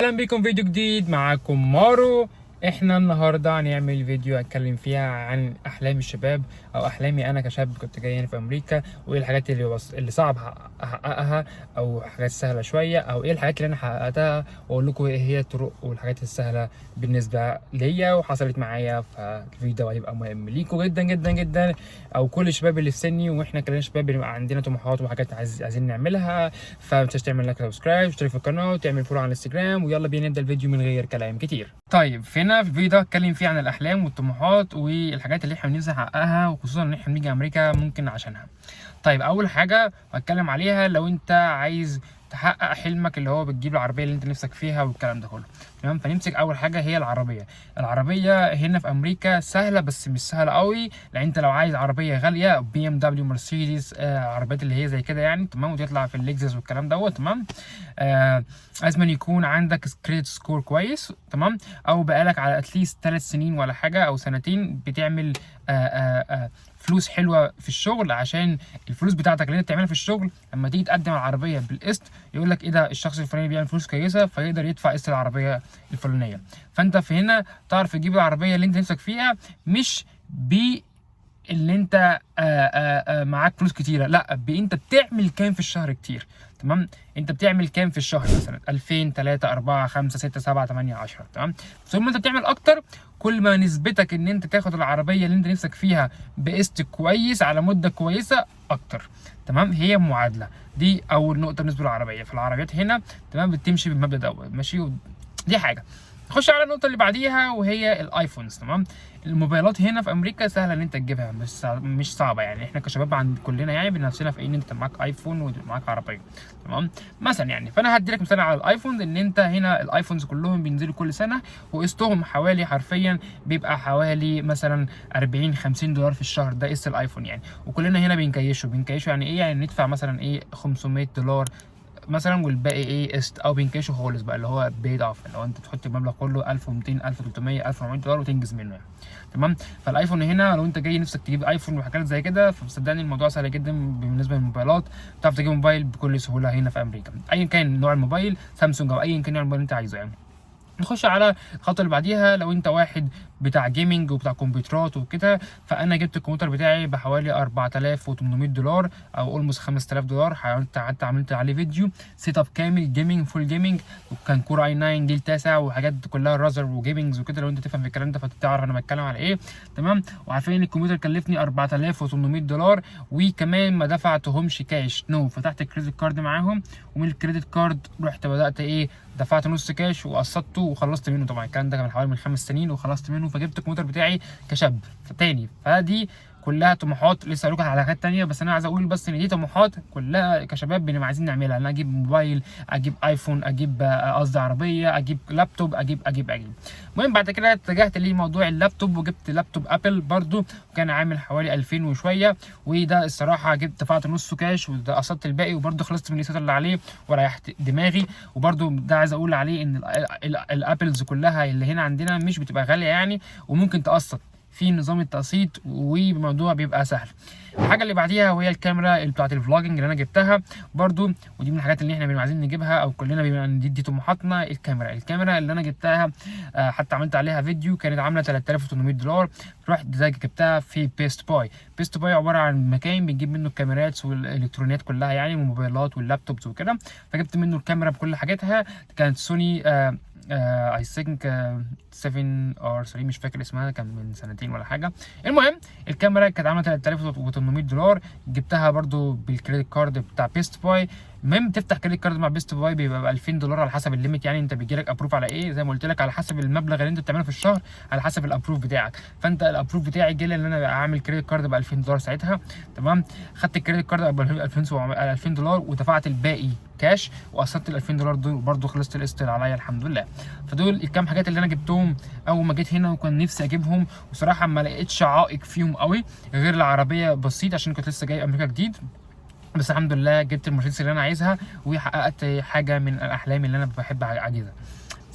اهلا بكم فيديو جديد. معاكم مارو. احنا النهارده هنعمل فيديو اتكلم فيها عن احلام الشباب او احلامي انا كشاب كنت جاي هنا في امريكا، وايه الحاجات اللي صعب احققها او حاجات سهله شويه، او ايه الحاجات اللي انا حققتها، واقول لكم ايه هي الطرق والحاجات السهله بالنسبه ليا وحصلت معايا. فالفيديو ده هيبقى مهم ليكم جدا جدا جدا، او كل الشباب اللي في سني، واحنا كلنا شباب بنبقى عندنا طموحات وحاجات عايزين نعملها. فما تنساش تعمل لايك وسبسكرايب، اشترك في القناه وتعمل فولو على الانستجرام، ويلا بينا نبدا الفيديو من غير كلام كتير. طيب فينا في الفيديو ده هتكلم فيه عن الاحلام والطموحات والحاجات اللي احنا بننسى نحققها، وخصوصا ان احنا بنيجي امريكا ممكن عشانها. طيب اول حاجه هتكلم عليها، لو انت عايز تحقق حلمك اللي هو بتجيب العربيه اللي انت نفسك فيها والكلام ده كله، تمام. فنمسك اول حاجه هي العربيه. العربيه هنا في امريكا سهله بس مش سهله قوي، لان انت لو عايز عربيه غاليه بي ام دبليو، مرسيدس، عربيات اللي هي زي كده يعني، تمام، وتطلع في اللكزس والكلام دوت، تمام. لازم يكون عندك كريدت سكور كويس، تمام، او بقالك على اتليست 3 سنين ولا حاجه او سنتين بتعمل فلوس حلوه في الشغل، عشان الفلوس بتاعتك اللي انت بتعملها في الشغل لما تيجي تقدم العربيه بالقسط يقول لك ايه ده، الشخص الفلاني بيعمل فلوس كويسه فيقدر يدفع قسط العربيه الفلانيه. فانت في هنا تعرف تجيب العربيه اللي انت نفسك فيها، مش اللي انت معاك فلوس كتيره، لا، انت بتعمل كام في الشهر كتير، تمام. انت بتعمل كام في الشهر؟ مثلا 2000 3 4 5 6 7 8 10، تمام. طول ما انت بتعمل اكتر، كل ما نسبتك ان انت تاخد العربيه اللي انت نفسك فيها بقسط كويس على مده كويسه اكتر، تمام. هي معادله دي اول نقطه بالنسبه للعربيه. فالعربيات هنا تمام بتمشي بالمبدا دوت، ماشي. دي حاجه. نخش على النقطه اللي بعديها وهي الايفونز، تمام. الموبايلات هنا في امريكا سهله ان انت تجيبها، مش صعبه يعني. احنا كشباب عند كلنا يعني بنفسنا في ان انت معاك ايفون ومعاك عربيه، تمام، مثلا يعني. فانا هدي لك مثال على الايفون، ان انت هنا الايفونز كلهم بينزلوا كل سنه، وقسطهم حوالي حرفيا بيبقى حوالي مثلا 40 50 دولار في الشهر، ده قسط الايفون يعني. وكلنا هنا بنكيشه يعني ايه؟ يعني ندفع مثلا ايه 500 دولار مثلا، والباقي ايه قسط، او بنكيشه خالص بقى اللي هو بيد اوف، اللي هو انت تحط المبلغ كله 1200 1300 1400 دولار وتنجز منه يعني، تمام. فالايفون هنا لو انت جاي نفسك تجيب ايفون وحاجات زي كده، فصدقني الموضوع سهل جدا. بالنسبه للموبايلات تعرف تجيب موبايل بكل سهوله هنا في امريكا، ايا كان نوع الموبايل، سامسونج او ايا كان نوع الموبايل اللي انت عايزه يعني. نخش على الخطوه اللي بعديها. لو انت واحد بتاع جيمنج وبتاع كمبيوترات وكده، فانا جبت الكمبيوتر بتاعي بحوالي 4800 دولار او اولموست 5000 دولار. قعدت عملت عليه فيديو سيت اب كامل جيمنج، فول جيمنج، وكان كور اي 9 جيل 9 وحاجات كلها رازر وجيمنجز وكده. لو انت تفهم في الكلام ده فتعرف انا بتكلم على ايه، تمام. وعارفين الكمبيوتر كلفني 4800 دولار، وكمان ما دفعتهمش كاش، فتحت الكريدت كارد معاهم، ومن الكريدت كارد رحت بدات ايه، دفعت نص كاش وقسطته وخلصت منه. طبعا الكلام ده كان حوالي من 5 سنين وخلصت منه. فجبت الكمبيوتر بتاعي كشاب تاني. فدي كلها طموحات. لسه هقول لك على حاجات تانيه، بس انا عايز اقول بس ان دي طموحات كلها كشباب بنبقى عايزين نعملها. انا اجيب موبايل، اجيب ايفون، اجيب قصدي عربيه، اجيب لابتوب، اجيب. المهم بعد كده اتجهت لموضوع اللابتوب، وجبت لابتوب ابل برضو، وكان عامل حوالي 2000 وشويه. وده الصراحه جبت دفعت نصه كاش وقسطت الباقي، وبرضو خلصت من القسط اللي عليه وريحت دماغي. وبرضو ده عايز اقول عليه ان الابلز كلها اللي هنا عندنا مش بتبقى غاليه يعني، وممكن تقسط في نظام التقسيط، والموضوع بيبقى سهل. الحاجه اللي بعديها وهي الكاميرا اللي بتاعت الفلوجنج اللي انا جبتها برضو، ودي من الحاجات اللي احنا بنبقى عايزين نجيبها او كلنا بيبقى دي طموحاتنا. الكاميرا اللي انا جبتها حتى عملت عليها فيديو، كانت عامله 3800 دولار. رحت جبتها في بيست باي عباره عن مكان بنجيب منه الكاميرات والالكترونيات كلها يعني، والموبايلات واللابتوبز وكده. فجبت منه الكاميرا بكل حاجاتها. كانت سوني اي ثينك 7 اور 3، مش فاكر اسمها، كان من سنتين ولا حاجه. المهم الكاميرا كانت عامله 3800 دولار. جبتها برضو بالكريدت كارد بتاع بيست باي. المهم تفتح كريدت كارد مع بيست باي بيبقى ب 2000 دولار على حسب الليميت يعني. انت بيجي لك ابروف على ايه، زي ما قلت لك، على حسب المبلغ اللي انت بتعمله في الشهر، على حسب الابروف بتاعك. فانت الابروف بتاعي جه ان انا اعمل كريدت كارد ب 2000 دولار ساعتها، تمام. خدت الكريدت كارد ب 2000 دولار ودفعت الباقي كاش، وقسطت ال 2000 دولار دول برضو، خلصت القسط اللي عليا الحمد لله. فدول الكام حاجات اللي انا جبتهم اول ما جيت هنا، وكان نفسي اجيبهم، وصراحه ما لقيتش عائق فيهم قوي غير العربيه بسيط، عشان كنت لسه جاي امريكا جديد. بس الحمد لله جبت المرسيدس اللي انا عايزها، وحققت حاجه من الاحلام اللي انا بحب اعجزها.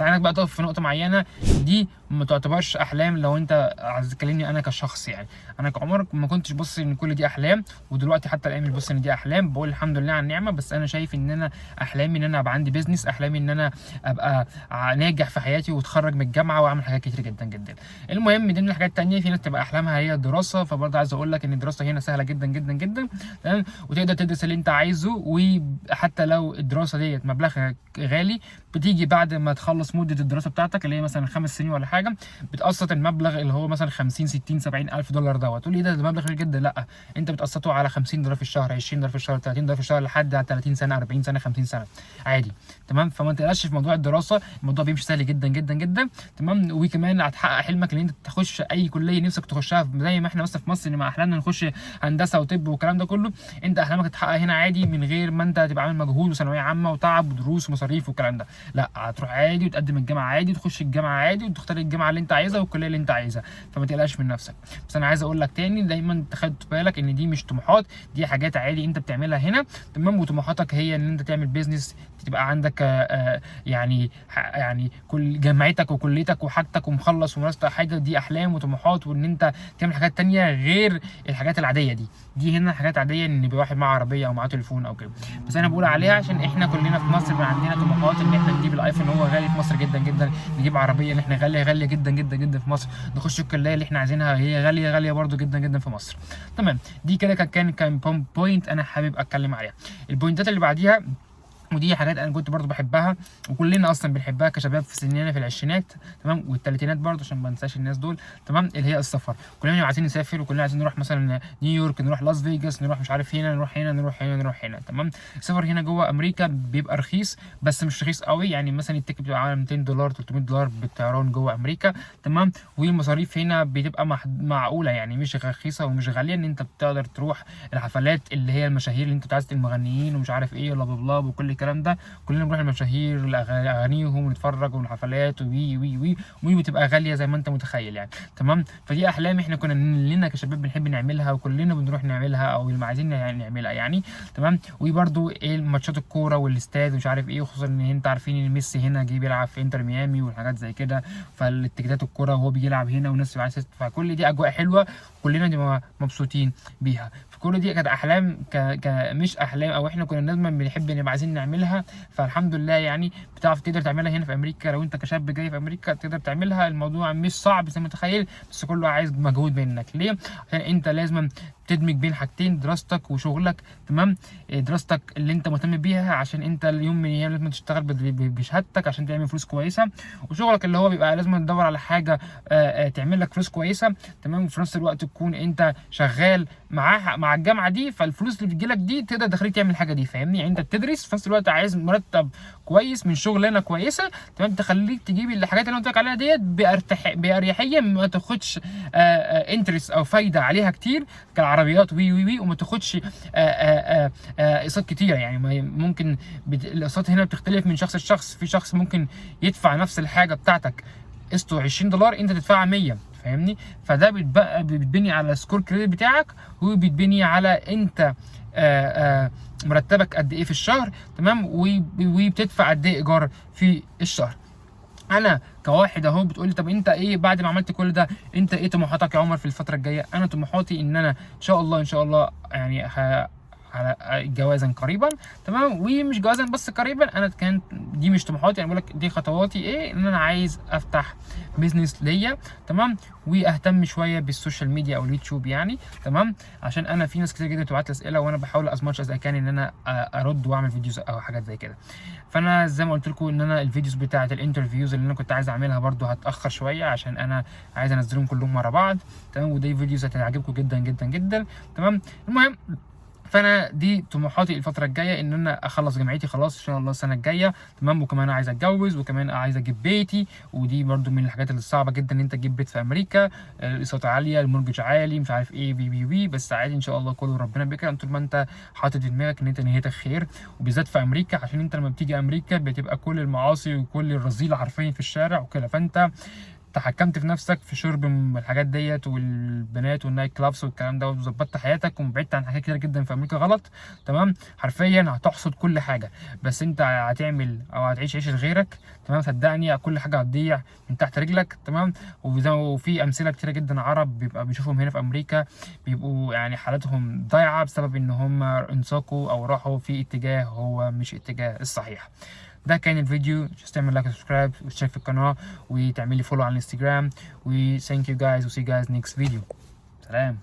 بس عايزك بقى تقف في نقطه معينه، دي ما تعتبرش احلام لو انت عايز تكلمني انا كشخص. يعني انا كعمر ما كنتش بص ان كل دي احلام، ودلوقتي حتى الان مش بص ان دي احلام، بقول الحمد لله على النعمه. بس انا شايف ان انا احلامي ان انا ابقى عندي بيزنس، احلامي ان انا ابقى ناجح في حياتي واتخرج من الجامعه واعمل حاجات كتير جدا جدا. المهم دي من الحاجات التانيه، في ناس تبقى احلامها هي الدراسه، فبرضه عايز اقول لك ان الدراسه هنا سهله جدا جدا جدا، تمام، وتقدر تدرس اللي انت عايزه. وحتى لو الدراسه ديت مبلغها غالي، بتيجي بعد ما تخلص مده الدراسه بتاعتك اللي هي مثلا 5 سنين ولا حاجه، بتقسط المبلغ اللي هو مثلا 50 60 70 الف دولار دوت. تقول لي ده مبلغ كبير جدا، لا، انت بتقسطه على 50 دولار في الشهر، 20 دولار في الشهر، 30 دولار في الشهر، لحد 30 سنه، 40 سنه، 50 سنه عادي، تمام. فما تقلقش في موضوع الدراسه، الموضوع بيمشي سهل جدا جدا جدا، تمام. وكمان هتحقق حلمك ان انت تخش اي كليه نفسك تخشها، زي ما احنا مثلا في مصر مع احلامنا نخش هندسه وطب والكلام ده كله. انت احلامك هتحقق هنا عادي من غير ما انت تبقى عامل مجهود وثانويه عامه وتعب ودروس ومصاريف والكلام ده، لا، هتروح عادي وتقدم الجامعه عادي وتخش الجامعه عادي وتختار الجامعه اللي انت عايزها والكليه اللي انت عايزها، فما تقلقش من نفسك. بس انا عايز اقول لك تاني، دايما تاخد بالك ان دي مش طموحات، دي حاجات عادي انت بتعملها هنا، تمام. وطموحاتك هي ان انت تعمل بيزنس، تبقى عندك يعني كل جامعتك وكليتك وحاجتك ومخلص ومرست حاجه، دي احلام وطموحات. وان انت تعمل حاجات تانية غير الحاجات العاديه دي هنا حاجات عاديه، ان يبقى واحد معاه عربيه او معاه تليفون او كده. بس انا بقول عليها عشان احنا كلنا في مصر بقى عندنا طموحات ان احنا نجيب الايفون، هو غالي في مصر جدا جدا، نجيب عربيه اللي احنا غاليه غاليه جدا جدا جدا في مصر، نخش الكليه اللي احنا عايزينها هي غاليه غاليه برده جدا جدا في مصر، تمام. دي كده كان بوينت انا حابب اتكلم عليها. البوينتات اللي بعديها، ودي حاجات انا كنت برضو بحبها وكلنا اصلا بنحبها كشباب في سننا في العشرينات، تمام، والثلاثينات برضو عشان ما انساش الناس دول، تمام، اللي هي السفر. كلنا عايزين نسافر، وكلنا عايزين نروح مثلا نيويورك، نروح لاس فيجاس، نروح مش عارف هنا، نروح هنا، نروح هنا، نروح هنا، تمام. السفر هنا جوه امريكا بيبقى رخيص، بس مش رخيص قوي، يعني مثلا التيكت بتبقى على 200 دولار 300 دولار بالطيران جوه امريكا، تمام. والمصاريف هنا بتبقى معقوله، يعني مش رخيصه ومش غاليه، ان انت بتقدر تروح الحفلات اللي هي المشاهير اللي انت عايز المغنيين ومش عارف ايه ولا بلا وكل الكلام ده. كلنا بنروح المشاهير اغانيهم ونتفرج والحفلات وي وي وي وي بتبقى غاليه زي ما انت متخيل يعني، تمام. فدي احلام احنا كنا لنا كشباب بنحب نعملها، وكلنا بنروح نعملها او اللي عايزين نعملها يعني، تمام. وبرده ايه ماتشات الكوره والاستاد ومش عارف ايه، خصوصا ان انت عارفين ان ميسي هنا جه بيلعب في انتر ميامي والحاجات زي كده، فالتيكيتات الكوره وهو بيلعب هنا والناس عايزه تدفع، كل دي اجواء حلوه كلنا نبقى مبسوطين بيها. فكل دي كانت احلام مش احلام، او احنا كنا دايما بنحب نبقى عايزين نعملها. فالحمد لله يعني بتعرف تقدر تعملها هنا في امريكا، لو انت كشاب جاي في امريكا تقدر تعملها. الموضوع مش صعب زي ما تتخيل، بس كله عايز مجهود منك. ليه؟ عشان انت لازم تدمج بين حاجتين، دراستك وشغلك، تمام. دراستك اللي انت مهتم بيها عشان انت اليوم من الايام لازم تشتغل بشهادتك عشان تعمل فلوس كويسه، وشغلك اللي هو بيبقى لازم تدور على حاجه تعمل لك فلوس كويسه، تمام. وفي نفس الوقت تكون انت شغال مع الجامعه دي، فالفلوس اللي بتجيلك دي تقدر تخليك تعمل الحاجه دي، فاهمني؟ يعني انت بتدرس في نفس الوقت عايز مرتب كويس من شغلانه كويسه، تمام، تخليك تجيب الحاجات اللي انا قلت لك عليها ديت باريحيه، ما تاخدش انترست او فايده عليها كتير كالعربيات وي وما تاخدش اقساط كتيره. يعني ممكن الاقساط هنا بتختلف من شخص لشخص، في شخص ممكن يدفع نفس الحاجه بتاعتك قسطه 20 دولار انت تدفعها 100، فاهمني؟ فده بيتبني على السكور كريدت بتاعك، وبيتبني على انت مرتبك قد ايه في الشهر، تمام، وبتدفع قد ايه ايجار في الشهر. انا كواحد اهو بتقولي طب انت ايه بعد ما عملت كل ده، انت ايه طموحاتك يا عمر في الفتره الجايه؟ انا طموحاتي ان انا ان شاء الله يعني على جوازا قريبا، تمام. ومش جوازا بس قريبا، انا كانت دي مش طموحاتي، انا بقول لك دي خطواتي ايه، ان انا عايز افتح بيزنس ليا، تمام. واهتم شويه بالسوشيال ميديا او اليوتيوب يعني، تمام. عشان انا في ناس كتير جدا بتبعت لي اسئله، وانا بحاول از ماتش از كان ان انا ارد واعمل فيديوز او حاجات زي كده. فانا زي ما قلت لكم ان انا الفيديوز بتاعه الانترفيوز اللي انا كنت عايز اعملها برده هتاخر شويه، عشان انا عايز انزلهم كلهم ورا بعض، تمام. ودي فيديوز هتعجبكم جدا جدا جدا، تمام. المهم، فانا دي طموحاتي الفتره الجايه، ان انا اخلص جامعتي خلاص ان شاء الله السنه الجايه، تمام. وكمان عايز اتجوز، وكمان عايز اجيب بيتي، ودي برده من الحاجات اللي صعبه جدا ان انت تجيب بيت في امريكا، الاقساط عاليه، المورجج عالي، مش عارف ايه بي بس عادي ان شاء الله كله ربنا بيكرم طول ما انت حاطط في دماغك ان انت نيتك خير، وبالذات في امريكا، عشان انت لما بتيجي امريكا بتبقى كل المعاصي وكل الرذيله حرفيا في الشارع وكده، فانت تحكمت في نفسك في شرب الحاجات ديت والبنات والنايت كلابس والكلام ده، وظبطت حياتك وبعدت عن حاجات كتير جدا في امريكا غلط، تمام، حرفيا هتحصد كل حاجه. بس انت هتعمل او هتعيش عيشه غيرك، تمام، صدقني كل حاجه هتضيع من تحت رجلك، تمام. وفي امثله كتيره جدا عرب بيبقى بيشوفهم هنا في امريكا بيبقوا يعني حالاتهم ضايعه بسبب ان هم انساقوا او راحوا في اتجاه هو مش اتجاه الصحيح. ده كان الفيديو. just تعمل لايك وسبسكرايب وتشترك في القناه وتعمل لي فولو على الانستجرام. و thank you guys و see you guys next video. سلام.